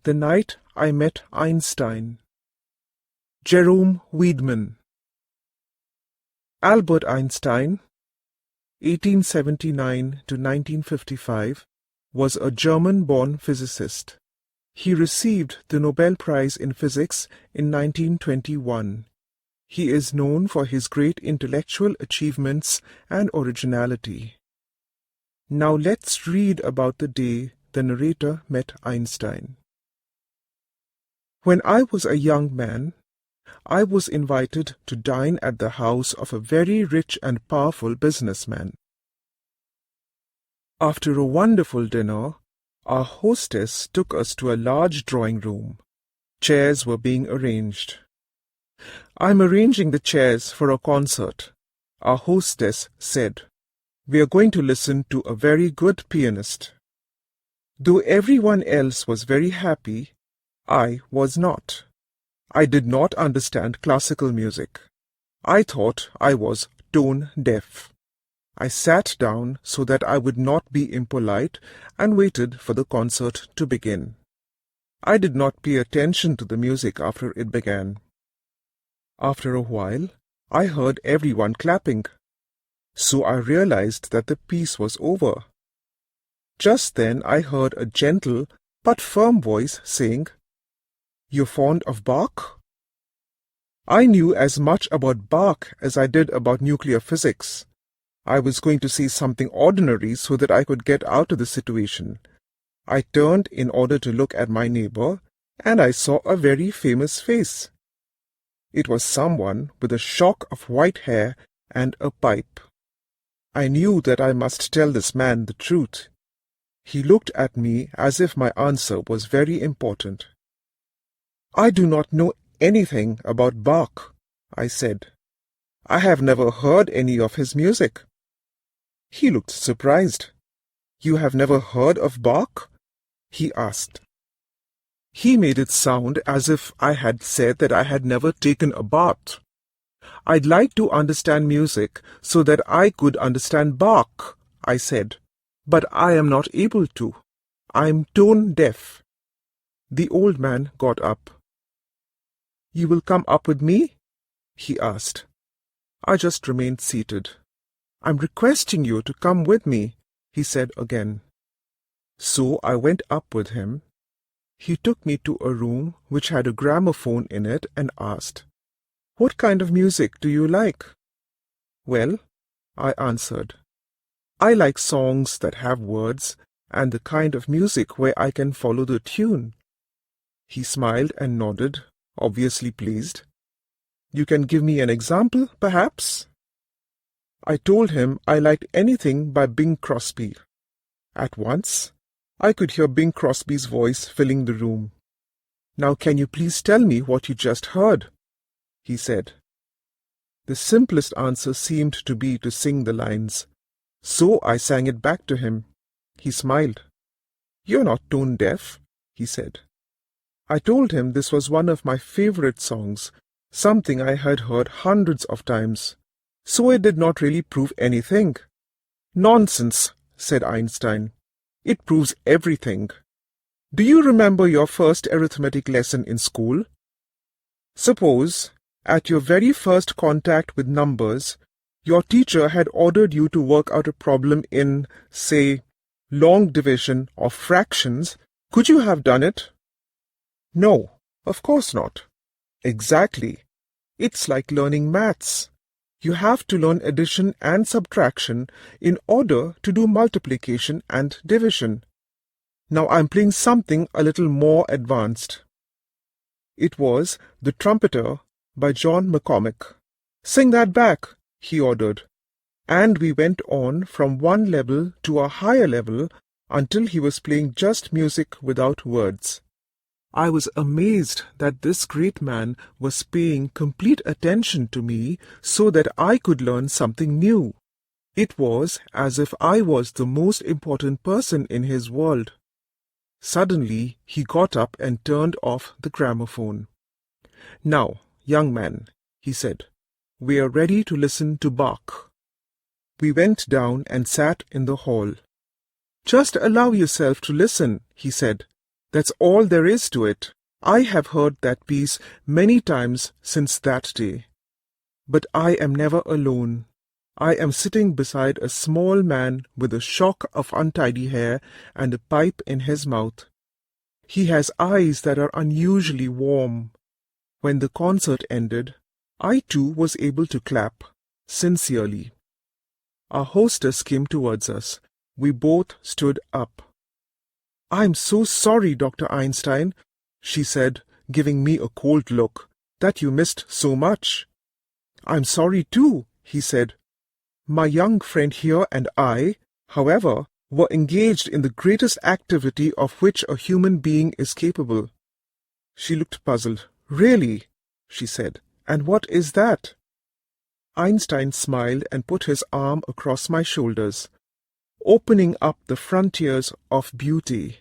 The Night I Met Einstein. Jerome Wiedemann. Albert Einstein, 1879 to 1955, was a German-born physicist. He received the Nobel Prize in Physics in 1921. He is known for his great intellectual achievements and originality. Now let's read about the day the narrator met Einstein. When I was a young man, I was invited to dine at the house of a very rich and powerful businessman. After a wonderful dinner, our hostess took us to a large drawing room. Chairs were being arranged. "I'm arranging the chairs for a concert," our hostess said. "We are going to listen to a very good pianist." Though everyone else was very happy, I was not. I did not understand classical music. I thought I was tone deaf. I sat down so that I would not be impolite and waited for the concert to begin. I did not pay attention to the music after it began. After a while, I heard everyone clapping. So I realized that the piece was over. Just then I heard a gentle but firm voice saying, "You're fond of Bach?" I knew as much about Bach as I did about nuclear physics. I was going to say something ordinary so that I could get out of the situation. I turned in order to look at my neighbor, and I saw a very famous face. It was someone with a shock of white hair and a pipe. I knew that I must tell this man the truth. He looked at me as if my answer was very important. "I do not know anything about Bach," I said. "I have never heard any of his music." He looked surprised. "You have never heard of Bach?" he asked. He made it sound as if I had said that I had never taken a bath. "I'd like to understand music so that I could understand Bach," I said, "but I am not able to. I'm tone deaf." The old man got up. "You will come up with me?" he asked. I just remained seated. "I'm requesting you to come with me," he said again. So I went up with him. He took me to a room which had a gramophone in it and asked, "What kind of music do you like?" "Well," I answered, "I like songs that have words and the kind of music where I can follow the tune." He smiled and nodded, obviously pleased. "You can give me an example, perhaps?" I told him I liked anything by Bing Crosby. At once, I could hear Bing Crosby's voice filling the room. "Now can you please tell me what you just heard?" he said. The simplest answer seemed to be to sing the lines. So I sang it back to him. He smiled. "You're not tone deaf," he said. I told him this was one of my favorite songs, something I had heard hundreds of times. So it did not really prove anything. "Nonsense," said Einstein. "It proves everything. Do you remember your first arithmetic lesson in school? Suppose, at your very first contact with numbers, your teacher had ordered you to work out a problem in, say, long division or fractions. Could you have done it? No, of course not. Exactly. It's like learning maths. You have to learn addition and subtraction in order to do multiplication and division. Now I'm playing something a little more advanced." It was The Trumpeter by John McCormack. "Sing that back," he ordered. And we went on from one level to a higher level until he was playing just music without words. I was amazed that this great man was paying complete attention to me so that I could learn something new. It was as if I was the most important person in his world. Suddenly, he got up and turned off the gramophone. "Now, young man," he said, "we are ready to listen to Bach." We went down and sat in the hall. "Just allow yourself to listen," he said. That's all there is to it. I have heard that piece many times since that day. But I am never alone. I am sitting beside a small man with a shock of untidy hair and a pipe in his mouth. He has eyes that are unusually warm. When the concert ended, I too was able to clap, sincerely. Our hostess came towards us. We both stood up. "I'm so sorry, Dr. Einstein," she said, giving me a cold look, "that you missed so much." "I'm sorry too," he said. "My young friend here and I, however, were engaged in the greatest activity of which a human being is capable." She looked puzzled. "Really?" she said. "And what is that?" Einstein smiled and put his arm across my shoulders. "Opening up the frontiers of beauty."